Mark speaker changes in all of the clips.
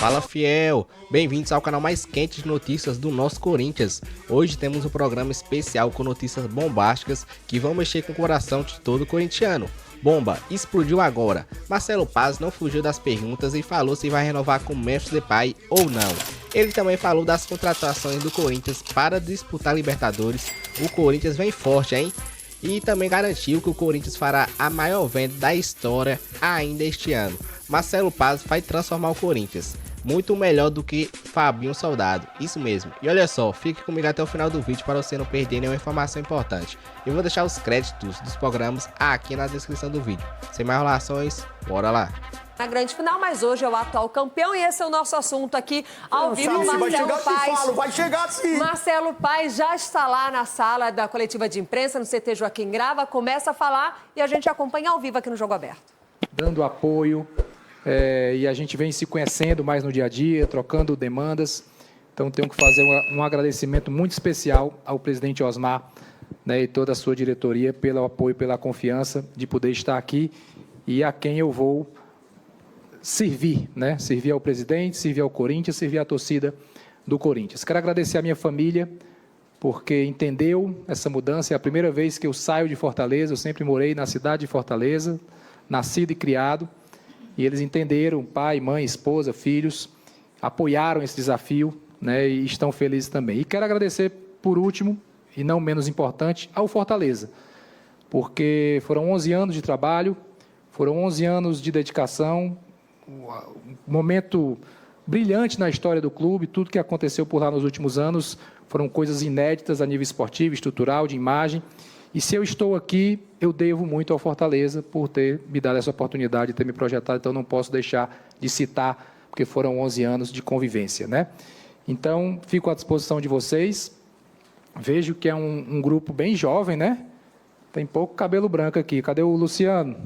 Speaker 1: Fala fiel, bem-vindos ao canal mais quente de notícias do nosso Corinthians. Hoje temos um programa especial com notícias bombásticas que vão mexer com o coração de todo corintiano. Bomba explodiu agora. Marcelo Paz não fugiu das perguntas e falou se vai renovar com o Memphis Depay ou não. Ele também falou das contratações do Corinthians para disputar Libertadores. O Corinthians vem forte, hein? E também garantiu que o Corinthians fará a maior venda da história ainda este ano. Marcelo Paz vai transformar o Corinthians muito melhor do que Fabinho Soldado, isso mesmo. E olha só, fique comigo até o final do vídeo para você não perder nenhuma informação importante. Eu vou deixar os créditos dos programas aqui na descrição do vídeo. Sem mais enrolações, bora lá!
Speaker 2: Na grande final, mas hoje é o atual campeão e esse é o nosso assunto aqui ao vivo. Marcelo Paz.
Speaker 3: Vai chegar sim.
Speaker 2: Marcelo Paz já está lá na sala da coletiva de imprensa, no CT Joaquim Grava, começa a falar e a gente acompanha ao vivo aqui no Jogo Aberto.
Speaker 4: Dando apoio, e a gente vem se conhecendo mais no dia a dia, trocando demandas. Então, tenho que fazer um agradecimento muito especial ao presidente Osmar, né, e toda a sua diretoria pelo apoio, pela confiança de poder estar aqui e a quem eu vou servir, né? Servir ao presidente, servir ao Corinthians, servir à torcida do Corinthians. Quero agradecer à minha família, porque entendeu essa mudança. É a primeira vez que eu saio de Fortaleza, eu sempre morei na cidade de Fortaleza, nascido e criado, e eles entenderam, pai, mãe, esposa, filhos, apoiaram esse desafio, né, e estão felizes também. E quero agradecer, por último, e não menos importante, ao Fortaleza, porque foram 11 anos de trabalho, foram 11 anos de dedicação, um momento brilhante na história do clube. Tudo que aconteceu por lá nos últimos anos foram coisas inéditas a nível esportivo, estrutural, de imagem. E se eu estou aqui, eu devo muito ao Fortaleza por ter me dado essa oportunidade, ter me projetado, então não posso deixar de citar, porque foram 11 anos de convivência, né? Então, fico à disposição de vocês. Vejo que é um grupo bem jovem, né? Tem pouco cabelo branco aqui. Cadê o Luciano?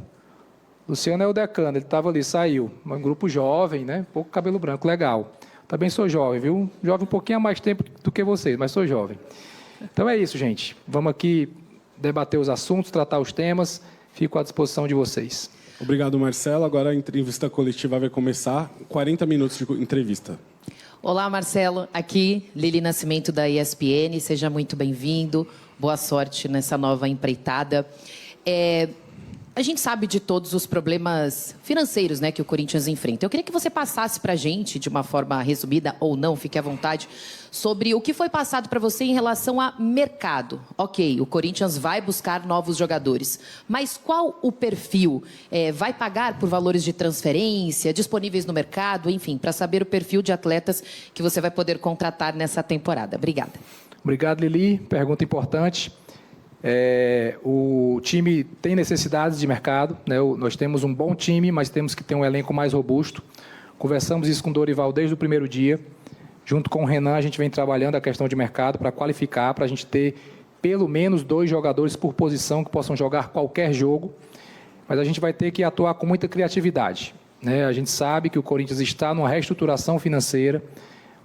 Speaker 4: Luciano é o decano, ele estava ali, saiu. Um grupo jovem, né? Pouco cabelo branco, legal. Também sou jovem, viu? Jovem um pouquinho há mais tempo do que vocês, mas sou jovem. Então é isso, gente. Vamos aqui debater os assuntos, tratar os temas. Fico à disposição de vocês.
Speaker 5: Obrigado, Marcelo. Agora a entrevista coletiva vai começar. 40 minutos de entrevista.
Speaker 6: Olá, Marcelo. Aqui, Lili Nascimento, da ESPN. Seja muito bem-vindo. Boa sorte nessa nova empreitada. A gente sabe de todos os problemas financeiros, né, que o Corinthians enfrenta. Eu queria que você passasse para a gente, de uma forma resumida ou não, fique à vontade, sobre o que foi passado para você em relação a mercado. Ok, o Corinthians vai buscar novos jogadores, mas qual o perfil? Vai pagar por valores de transferência, disponíveis no mercado, enfim, para saber o perfil de atletas que você vai poder contratar nessa temporada. Obrigada.
Speaker 4: Obrigado, Lili. Pergunta importante. O time tem necessidades de mercado, né? Nós temos um bom time, mas temos que ter um elenco mais robusto. Conversamos isso com o Dorival desde o primeiro dia. Junto com o Renan, a gente vem trabalhando a questão de mercado para qualificar, para a gente ter pelo menos 2 jogadores por posição que possam jogar qualquer jogo. Mas a gente vai ter que atuar com muita criatividade, né? A gente sabe que o Corinthians está numa reestruturação financeira.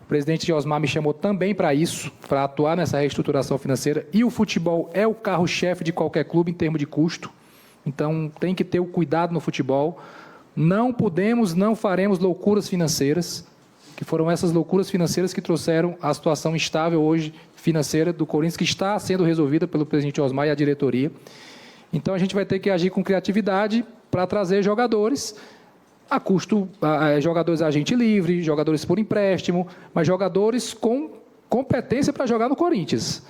Speaker 4: O presidente Osmar me chamou também para isso, para atuar nessa reestruturação financeira. E o futebol é o carro-chefe de qualquer clube em termos de custo. Então, tem que ter o cuidado no futebol. Não podemos, não faremos loucuras financeiras, que foram essas loucuras financeiras que trouxeram a situação instável hoje financeira do Corinthians, que está sendo resolvida pelo presidente Osmar e a diretoria. Então, a gente vai ter que agir com criatividade para trazer jogadores a custo, jogadores agente livre, jogadores por empréstimo, mas jogadores com competência para jogar no Corinthians.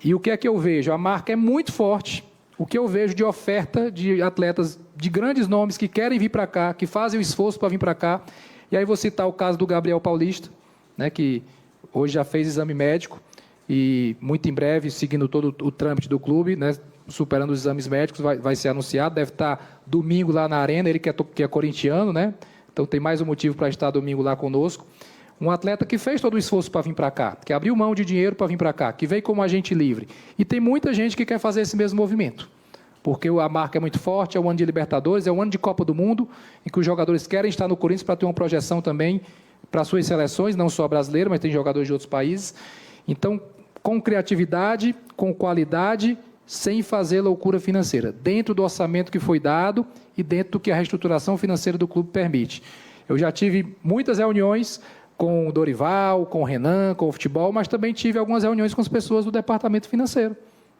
Speaker 4: E o que é que eu vejo? A marca é muito forte. O que eu vejo de oferta de atletas de grandes nomes que querem vir para cá, que fazem o esforço para vir para cá. E aí vou citar o caso do Gabriel Paulista, né, que hoje já fez exame médico e muito em breve, seguindo todo o trâmite do clube, né, superando os exames médicos, vai ser anunciado, deve estar domingo lá na Arena, ele que é corintiano, né? Então tem mais um motivo para estar domingo lá conosco. Um atleta que fez todo o esforço para vir para cá, que abriu mão de dinheiro para vir para cá, que veio como agente livre. E tem muita gente que quer fazer esse mesmo movimento, porque a marca é muito forte, é o ano de Libertadores, é o ano de Copa do Mundo, em que os jogadores querem estar no Corinthians para ter uma projeção também para suas seleções, não só brasileira, mas tem jogadores de outros países. Então, com criatividade, com qualidade, sem fazer loucura financeira, dentro do orçamento que foi dado e dentro do que a reestruturação financeira do clube permite. Eu já tive muitas reuniões com o Dorival, com o Renan, com o futebol, mas também tive algumas reuniões com as pessoas do departamento financeiro,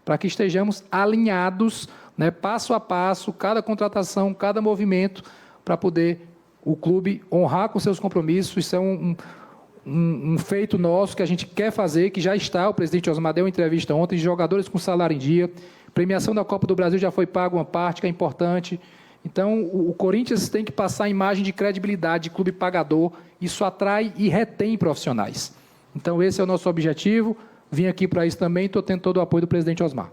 Speaker 4: para que estejamos alinhados, né, passo a passo, cada contratação, cada movimento, para poder o clube honrar com seus compromissos. Isso é um feito nosso que a gente quer fazer, que já está. O presidente Osmar deu uma entrevista ontem, jogadores com salário em dia, premiação da Copa do Brasil já foi paga uma parte, que é importante. Então, o Corinthians tem que passar a imagem de credibilidade de clube pagador. Isso atrai e retém profissionais. Então, esse é o nosso objetivo. Vim aqui para isso também e estou tendo todo o apoio do presidente Osmar.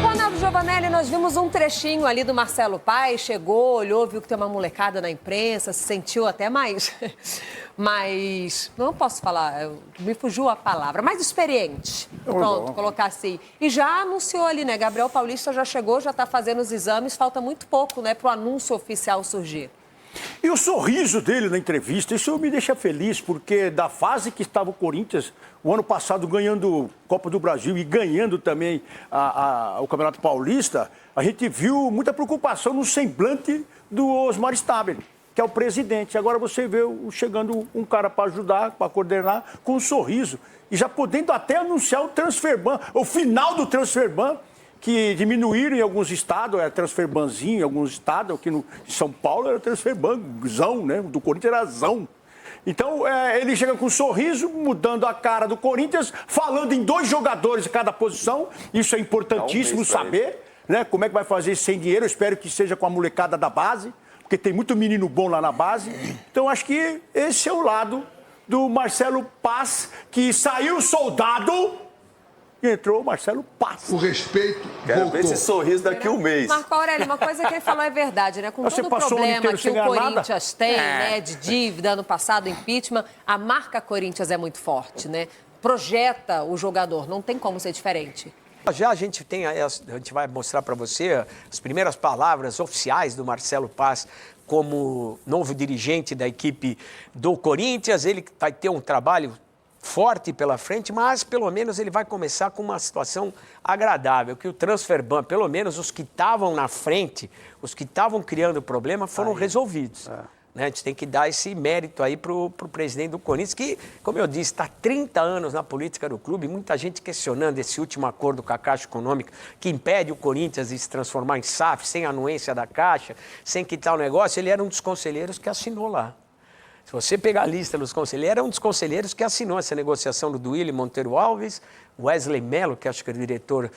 Speaker 2: Ronaldo Giovanelli, nós vimos um trechinho ali do Marcelo Paes, chegou, olhou, viu que tem uma molecada na imprensa, se sentiu até mais, não posso falar, me fugiu a palavra, mais experiente, pronto, colocar assim. E já anunciou ali, né, Gabriel Paulista já chegou, já está fazendo os exames, falta muito pouco, né, para o anúncio oficial surgir.
Speaker 3: E o sorriso dele na entrevista, isso me deixa feliz, porque da fase que estava o Corinthians, o ano passado ganhando Copa do Brasil e ganhando também o Campeonato Paulista, a gente viu muita preocupação no semblante do Osmar Stabile, que é o presidente. Agora você vê chegando um cara para ajudar, para coordenar, com um sorriso, e já podendo até anunciar o transferban, o final do transferban, que diminuíram em alguns estados, era transferbanzinho em alguns estados, aqui em São Paulo era transferbanzão, né? Do Corinthians era zão. Então, ele chega com um sorriso, mudando a cara do Corinthians, falando em 2 jogadores em cada posição, isso é importantíssimo saber, né? Como é que vai fazer isso sem dinheiro, eu espero que seja com a molecada da base, porque tem muito menino bom lá na base. Então, acho que esse é o lado do Marcelo Paes, que saiu soldado... E entrou o Marcelo Paes.
Speaker 7: O respeito
Speaker 8: Quero
Speaker 7: voltou.
Speaker 8: ver esse sorriso daqui a um mês.
Speaker 2: Marco Aurélio, uma coisa que ele falou é verdade, né? Com
Speaker 3: Você
Speaker 2: todo o
Speaker 3: passou o ano
Speaker 2: problema
Speaker 3: inteiro
Speaker 2: que
Speaker 3: sem
Speaker 2: o
Speaker 3: ganhar
Speaker 2: Corinthians tem, né? De dívida, ano passado, impeachment, a marca Corinthians é muito forte, né? Projeta o jogador, não tem como ser diferente.
Speaker 9: Já a gente vai mostrar para você as primeiras palavras oficiais do Marcelo Paes como novo dirigente da equipe do Corinthians. Ele vai ter um trabalho forte pela frente, mas pelo menos ele vai começar com uma situação agradável, que o transferban, pelo menos os que estavam na frente, os que estavam criando o problema, foram resolvidos. Né? A gente tem que dar esse mérito aí para o presidente do Corinthians, que, como eu disse, está há 30 anos na política do clube, muita gente questionando esse último acordo com a Caixa Econômica, que impede o Corinthians de se transformar em SAF, sem anuência da Caixa, sem quitar o negócio. Ele era um dos conselheiros que assinou lá. Se você pegar a lista dos conselheiros, era um dos conselheiros que assinou essa negociação do Duílio Monteiro Alves, Wesley Mello, que acho que era o diretor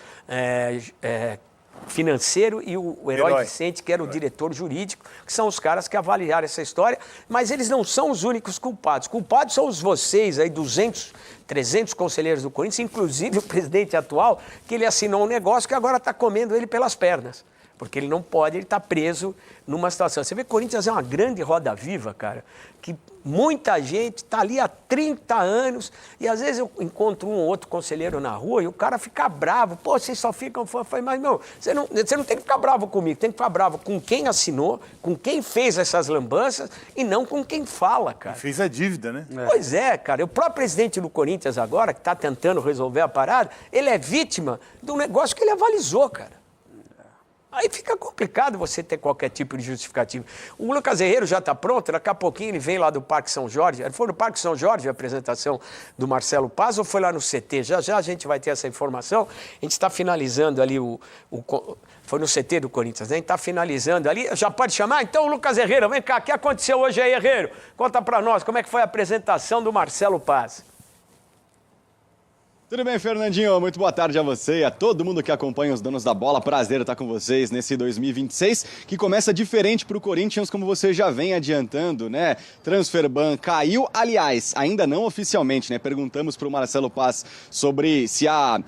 Speaker 9: financeiro, e o Herói Vicente, que era o diretor jurídico, que são os caras que avaliaram essa história, mas eles não são os únicos culpados. Culpados são vocês, aí 200, 300 conselheiros do Corinthians, inclusive o presidente atual, que ele assinou um negócio que agora está comendo ele pelas pernas. Porque ele não pode, ele está preso numa situação. Você vê que o Corinthians é uma grande roda viva, cara, que muita gente está ali há 30 anos e às vezes eu encontro um ou outro conselheiro na rua e o cara fica bravo. Pô, vocês só ficam... Mas não, você não tem que ficar bravo comigo, tem que ficar bravo com quem assinou, com quem fez essas lambanças e não com quem fala, cara.
Speaker 8: E fez a dívida, né?
Speaker 9: Pois é, cara. O próprio presidente do Corinthians agora, que está tentando resolver a parada, ele é vítima de um negócio que ele avalizou, cara. Aí fica complicado você ter qualquer tipo de justificativa. O Lucas Herrero já está pronto, daqui a pouquinho ele vem lá do Parque São Jorge. Foi no Parque São Jorge a apresentação do Marcelo Paes ou foi lá no CT? Já a gente vai ter essa informação. A gente está finalizando ali foi no CT do Corinthians, né? A gente está finalizando ali. Já pode chamar? Então, Lucas Herrero, vem cá. O que aconteceu hoje aí, Herrero? Conta para nós como é que foi a apresentação do Marcelo Paes.
Speaker 10: Tudo bem, Fernandinho? Muito boa tarde a você e a todo mundo que acompanha os Donos da Bola. Prazer estar com vocês nesse 2026, que começa diferente para o Corinthians, como você já vem adiantando, né? Transferban caiu, aliás, ainda não oficialmente, né? Perguntamos para o Marcelo Paes sobre se a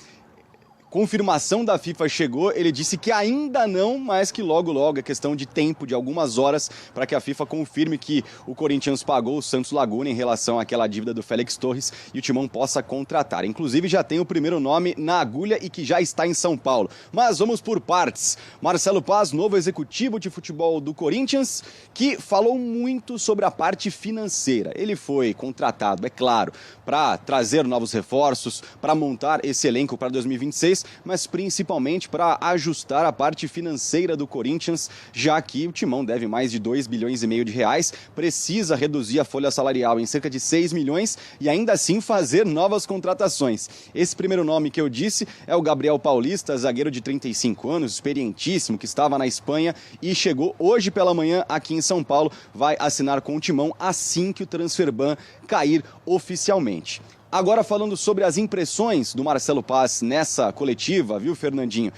Speaker 10: confirmação da FIFA chegou, ele disse que ainda não, mas que logo é questão de tempo, de algumas horas, para que a FIFA confirme que o Corinthians pagou o Santos Laguna em relação àquela dívida do Félix Torres e o Timão possa contratar. Inclusive já tem o primeiro nome na agulha e que já está em São Paulo. Mas vamos por partes. Marcelo Paes, novo executivo de futebol do Corinthians, que falou muito sobre a parte financeira. Ele foi contratado, é claro, para trazer novos reforços, para montar esse elenco para 2026, contratações, mas principalmente para ajustar a parte financeira do Corinthians, já que o Timão deve mais de 2,5 bilhões de reais, precisa reduzir a folha salarial em cerca de 6 milhões e ainda assim fazer novas contratações. Esse primeiro nome que eu disse é o Gabriel Paulista, zagueiro de 35 anos, experientíssimo, que estava na Espanha e chegou hoje pela manhã aqui em São Paulo, vai assinar com o Timão assim que o Transferban cair oficialmente. Agora falando sobre as impressões do Marcelo Paz nessa coletiva, viu, Fernandinho?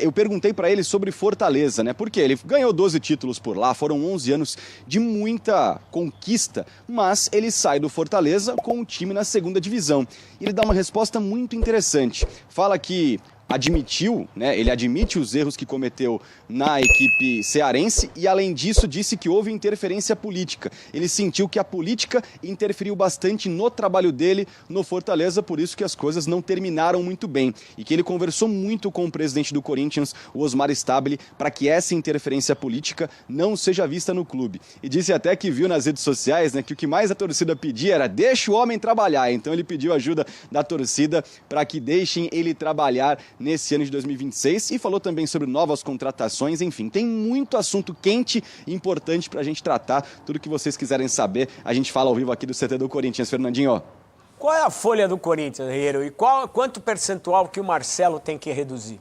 Speaker 10: Eu perguntei para ele sobre Fortaleza, né? Porque ele ganhou 12 títulos por lá, foram 11 anos de muita conquista, mas ele sai do Fortaleza com o time na segunda divisão. Ele dá uma resposta muito interessante. Fala que admitiu, né, ele admite os erros que cometeu na equipe cearense e, além disso, disse que houve interferência política. Ele sentiu que a política interferiu bastante no trabalho dele no Fortaleza, por isso que as coisas não terminaram muito bem. E que ele conversou muito com o presidente do Corinthians, o Osmar Stabile, para que essa interferência política não seja vista no clube. E disse até que viu nas redes sociais, né, que o que mais a torcida pedia era deixa o homem trabalhar. Então ele pediu ajuda da torcida para que deixem ele trabalhar nesse ano de 2026 e falou também sobre novas contratações, enfim, tem muito assunto quente e importante para a gente tratar. Tudo que vocês quiserem saber, a gente fala ao vivo aqui do CT do Corinthians. Fernandinho.
Speaker 9: Qual é a folha do Corinthians, Herrero? E quanto percentual que o Marcelo tem que reduzir?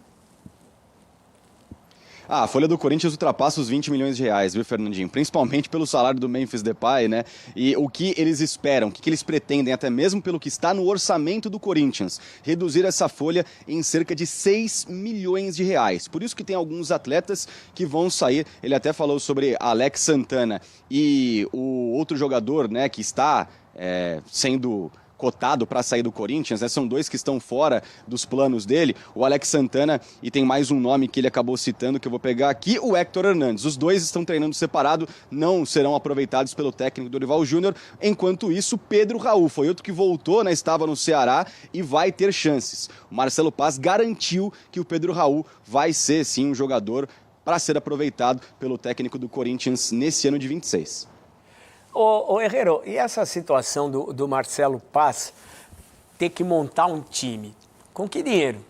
Speaker 10: A folha do Corinthians ultrapassa os 20 milhões de reais, viu, Fernandinho? Principalmente pelo salário do Memphis Depay, né? E o que eles esperam, o que eles pretendem, até mesmo pelo que está no orçamento do Corinthians, reduzir essa folha em cerca de 6 milhões de reais. Por isso que tem alguns atletas que vão sair. Ele até falou sobre Alex Santana e o outro jogador, né, que está sendo cotado para sair do Corinthians, né? São dois que estão fora dos planos dele, o Alex Santana e tem mais um nome que ele acabou citando que eu vou pegar aqui, o Héctor Hernandes. Os dois estão treinando separado, não serão aproveitados pelo técnico Dorival Júnior. Enquanto isso, Pedro Raul foi outro que voltou, né? Estava no Ceará e vai ter chances. O Marcelo Paz garantiu que o Pedro Raul vai ser sim um jogador para ser aproveitado pelo técnico do Corinthians nesse ano de 26.
Speaker 9: Ô Herrero, e essa situação do Marcelo Paz ter que montar um time? Com que dinheiro?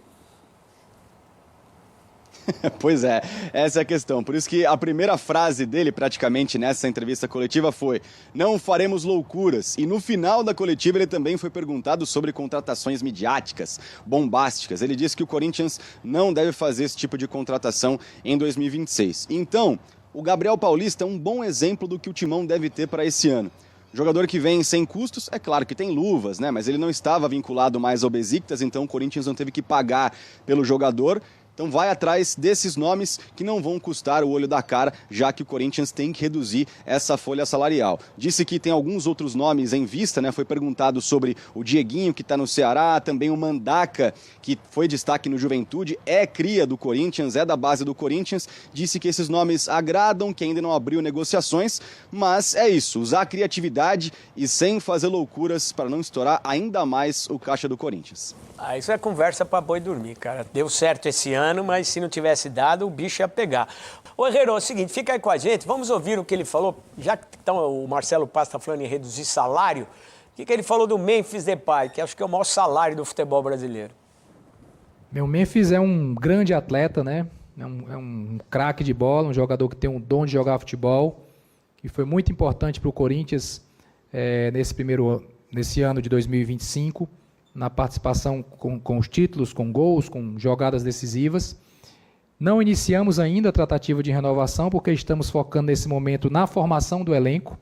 Speaker 10: Pois é, essa é a questão. Por isso que a primeira frase dele, praticamente, nessa entrevista coletiva foi: não faremos loucuras. E no final da coletiva ele também foi perguntado sobre contratações midiáticas, bombásticas. Ele disse que o Corinthians não deve fazer esse tipo de contratação em 2026. Então, o Gabriel Paulista é um bom exemplo do que o Timão deve ter para esse ano. Jogador que vem sem custos, é claro que tem luvas, né? Mas ele não estava vinculado mais ao Besiktas, então o Corinthians não teve que pagar pelo jogador. Então vai atrás desses nomes que não vão custar o olho da cara, já que o Corinthians tem que reduzir essa folha salarial. Disse que tem alguns outros nomes em vista, né? Foi perguntado sobre o Dieguinho, que está no Ceará, também o Mandaca, que foi destaque no Juventude, é cria do Corinthians, é da base do Corinthians. Disse que esses nomes agradam, que ainda não abriu negociações, mas é isso, usar a criatividade e sem fazer loucuras para não estourar ainda mais o caixa do Corinthians.
Speaker 9: Isso é conversa para boi dormir, cara. Deu certo esse ano, mas se não tivesse dado, o bicho ia pegar. Ô, Herrero, é o seguinte, fica aí com a gente, vamos ouvir o que ele falou, já que o Marcelo Paz está falando em reduzir salário, o que ele falou do Memphis Depay, que acho que é o maior salário do futebol brasileiro.
Speaker 4: O Memphis é um grande atleta, né? É um craque de bola, um jogador que tem um dom de jogar futebol, que foi muito importante para o Corinthians nesse ano de 2025, na participação com os títulos, com gols, com jogadas decisivas. Não iniciamos ainda a tratativa de renovação, porque estamos focando nesse momento na formação do elenco.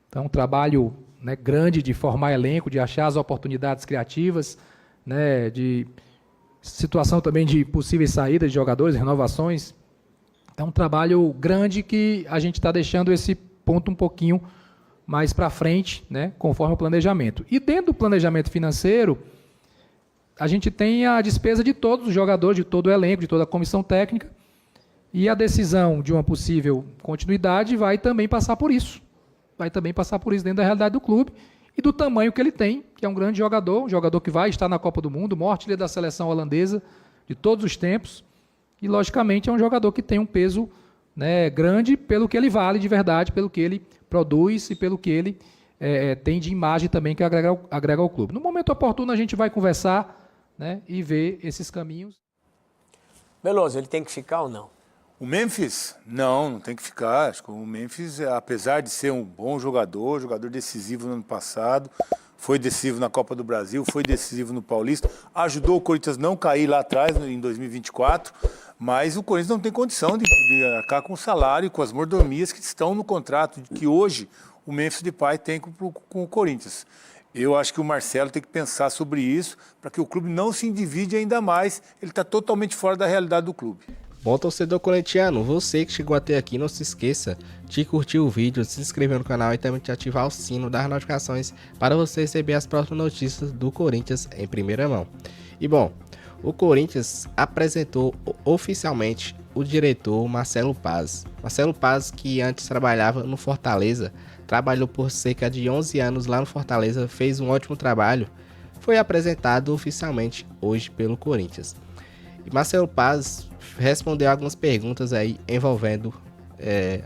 Speaker 4: Então, um trabalho, né, grande de formar elenco, de achar as oportunidades criativas, né, de situação também de possíveis saídas de jogadores, renovações. É um trabalho grande que a gente está deixando esse ponto um pouquinho mais para frente, né, conforme o planejamento. E dentro do planejamento financeiro, a gente tem a despesa de todos os jogadores, de todo o elenco, de toda a comissão técnica, e a decisão de uma possível continuidade vai também passar por isso. Vai também passar por isso dentro da realidade do clube e do tamanho que ele tem, que é um grande jogador, um jogador que vai estar na Copa do Mundo, maior artilheiro da seleção holandesa de todos os tempos, e logicamente é um jogador que tem um peso, né, grande pelo que ele vale de verdade, pelo que ele produz e pelo que ele tem de imagem também que agrega ao clube. No momento oportuno a gente vai conversar, né, e ver esses caminhos.
Speaker 9: Veloso, ele tem que ficar ou não?
Speaker 8: O Memphis? Não tem que ficar. Acho que o Memphis, apesar de ser um bom jogador decisivo no ano passado, foi decisivo na Copa do Brasil, foi decisivo no Paulista, ajudou o Corinthians não cair lá atrás em 2024, mas o Corinthians não tem condição de arcar com o salário e com as mordomias que estão no contrato que hoje o Memphis Depay tem com o Corinthians. Eu acho que o Marcelo tem que pensar sobre isso para que o clube não se endivide ainda mais. Ele está totalmente fora da realidade do clube.
Speaker 1: Bom, torcedor corintiano, você que chegou até aqui, não se esqueça de curtir o vídeo, de se inscrever no canal e também de ativar o sino das notificações para você receber as próximas notícias do Corinthians em primeira mão. E bom, o Corinthians apresentou oficialmente o diretor Marcelo Paz. Marcelo Paz, que antes trabalhava no Fortaleza, trabalhou por cerca de 11 anos lá no Fortaleza, fez um ótimo trabalho, foi apresentado oficialmente hoje pelo Corinthians. E Marcelo Paz respondeu algumas perguntas aí envolvendo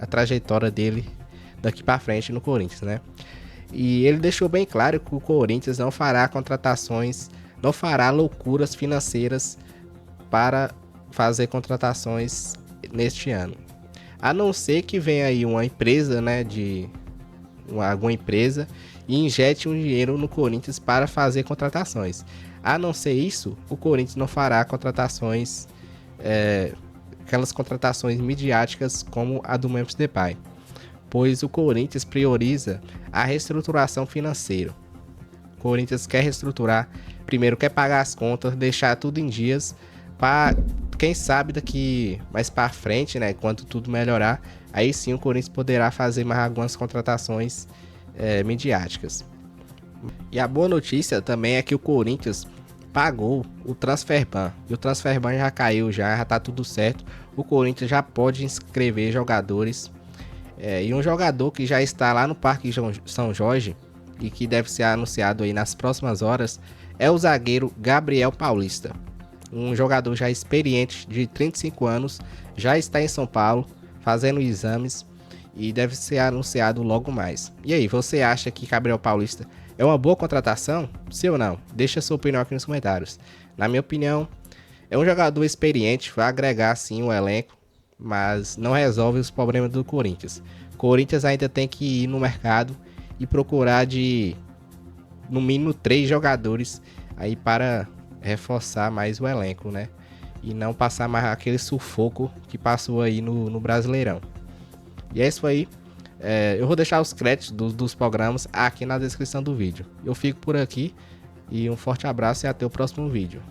Speaker 1: a trajetória dele daqui para frente no Corinthians, né? E ele deixou bem claro que o Corinthians não fará contratações, não fará loucuras financeiras para fazer contratações neste ano. A não ser que venha aí uma empresa, né, alguma empresa e injete um dinheiro no Corinthians para fazer contratações. A não ser isso, o Corinthians não fará contratações, aquelas contratações midiáticas como a do Memphis Depay, pois o Corinthians prioriza a reestruturação financeira. O Corinthians quer reestruturar, primeiro quer pagar as contas, deixar tudo em dias, para quem sabe daqui mais para frente, né, quando tudo melhorar, aí sim o Corinthians poderá fazer mais algumas contratações midiáticas. E a boa notícia também é que o Corinthians pagou o transferban, e o transferban já caiu, já tá tudo certo. O Corinthians já pode inscrever jogadores, e um jogador que já está lá no Parque São Jorge e que deve ser anunciado aí nas próximas horas é o zagueiro Gabriel Paulista, um jogador já experiente de 35 anos, já está em São Paulo fazendo exames e deve ser anunciado logo mais. E aí, você acha que Gabriel Paulista é uma boa contratação? Sim ou não? Deixa sua opinião aqui nos comentários. Na minha opinião, é um jogador experiente, vai agregar sim o elenco, mas não resolve os problemas do Corinthians. O Corinthians ainda tem que ir no mercado e procurar no mínimo 3 jogadores aí para reforçar mais o elenco, né? E não passar mais aquele sufoco que passou aí no Brasileirão. E é isso aí. Eu vou deixar os créditos dos programas aqui na descrição do vídeo. Eu fico por aqui e um forte abraço e até o próximo vídeo.